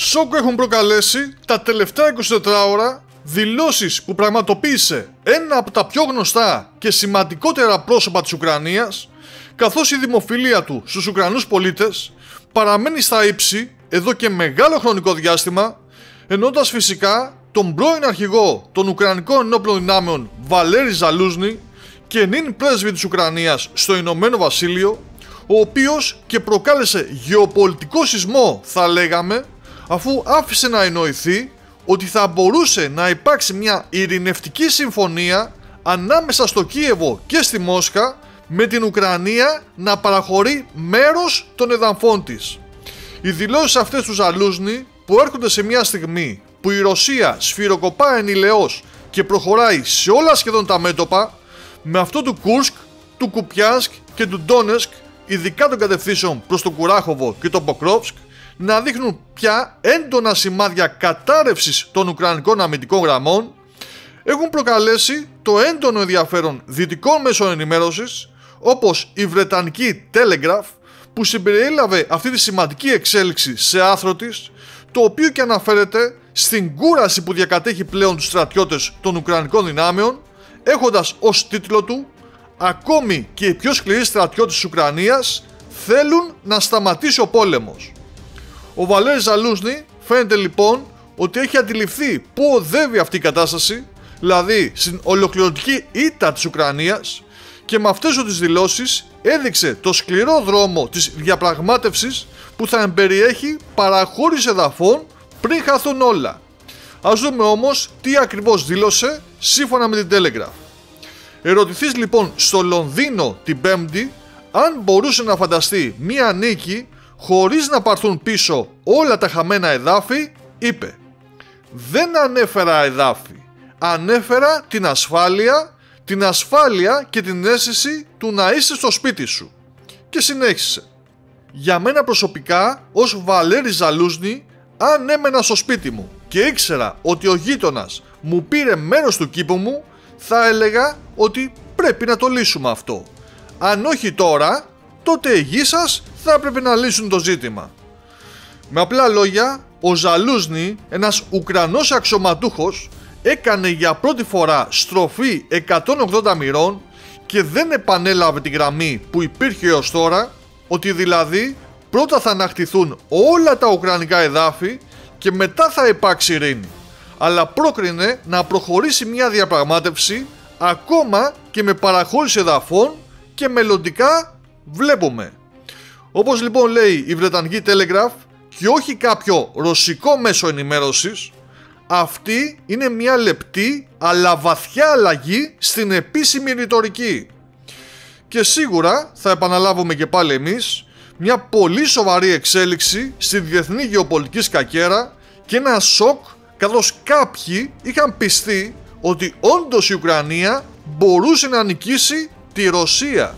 Σοκ έχουν προκαλέσει τα τελευταία 24 ώρα δηλώσεις που πραγματοποίησε ένα από τα πιο γνωστά και σημαντικότερα πρόσωπα της Ουκρανίας, καθώς η δημοφιλία του στους Ουκρανούς πολίτες παραμένει στα ύψη εδώ και μεγάλο χρονικό διάστημα, εννοώντας φυσικά τον πρώην αρχηγό των Ουκρανικών Ενόπλων Δυνάμεων Βαλέρη Ζαλούζνη και νυν πρέσβη της Ουκρανίας στο Ηνωμένο Βασίλειο, ο οποίος και προκάλεσε γεωπολιτικό σεισμό, θα λέγαμε, αφού άφησε να εννοηθεί ότι θα μπορούσε να υπάρξει μια ειρηνευτική συμφωνία ανάμεσα στο Κίεβο και στη Μόσχα, με την Ουκρανία να παραχωρεί μέρος των εδαφών της. Οι δηλώσεις αυτές του Ζαλούζνη, που έρχονται σε μια στιγμή που η Ρωσία σφυροκοπά ενηλαιώς και προχωράει σε όλα σχεδόν τα μέτωπα, με αυτό του Κούρσκ, του Κουπιάνσκ και του Ντόνεσκ, ειδικά των κατευθύνσεων προς το Κουράχοβο και το Ποκρόβσκ, να δείχνουν πια έντονα σημάδια κατάρρευσης των Ουκρανικών αμυντικών γραμμών, έχουν προκαλέσει το έντονο ενδιαφέρον δυτικών μέσων ενημέρωσης, όπως η βρετανική Telegraph, που συμπεριέλαβε αυτή τη σημαντική εξέλιξη σε άρθρο της, το οποίο και αναφέρεται στην κούραση που διακατέχει πλέον τους στρατιώτες των Ουκρανικών δυνάμεων, έχοντας ως τίτλο του «Ακόμη και οι πιο σκληροί στρατιώτες της Ουκρανίας θέλουν να σταματήσει ο πόλεμος». Ο Βαλέρης Ζαλούζνη φαίνεται λοιπόν ότι έχει αντιληφθεί πού οδεύει αυτή η κατάσταση, δηλαδή στην ολοκληρωτική ήττα της Ουκρανίας, και με αυτές τις δηλώσεις έδειξε το σκληρό δρόμο της διαπραγμάτευσης που θα εμπεριέχει παραχώρηση εδαφών πριν χαθούν όλα. Ας δούμε όμως τι ακριβώς δήλωσε σύμφωνα με την Telegraph. Ερωτηθείς λοιπόν στο Λονδίνο την Πέμπτη αν μπορούσε να φανταστεί μία νίκη χωρίς να πάρθουν πίσω όλα τα χαμένα εδάφη, είπε «Δεν ανέφερα εδάφη, ανέφερα την ασφάλεια και την αίσθηση του να είσαι στο σπίτι σου». Και συνέχισε «Για μένα προσωπικά, ως Βαλέρη Ζαλούζνη, αν έμενα στο σπίτι μου και ήξερα ότι ο γείτονας μου πήρε μέρος του κήπου μου, θα έλεγα ότι πρέπει να το λύσουμε αυτό. Αν όχι τώρα, τότε οι γη σας θα έπρεπε να λύσουν το ζήτημα». Με απλά λόγια, ο Ζαλούζνη, ένας Ουκρανός αξιωματούχος, έκανε για πρώτη φορά στροφή 180 μοιρών και δεν επανέλαβε τη γραμμή που υπήρχε έως τώρα, ότι δηλαδή πρώτα θα ανακτηθούν όλα τα ουκρανικά εδάφη και μετά θα υπάρξει ειρήνη, αλλά πρόκρινε να προχωρήσει μια διαπραγμάτευση ακόμα και με παραχώρηση εδαφών και μελλοντικά βλέπουμε. Όπως λοιπόν λέει η βρετανική Telegraph και όχι κάποιο ρωσικό μέσο ενημέρωσης, αυτή είναι μια λεπτή αλλά βαθιά αλλαγή στην επίσημη ρητορική. Και σίγουρα θα επαναλάβουμε και πάλι εμείς μια πολύ σοβαρή εξέλιξη στη διεθνή γεωπολιτική σκακέρα και ένα σοκ, καθώς κάποιοι είχαν πιστεί ότι όντως η Ουκρανία μπορούσε να νικήσει τη Ρωσία.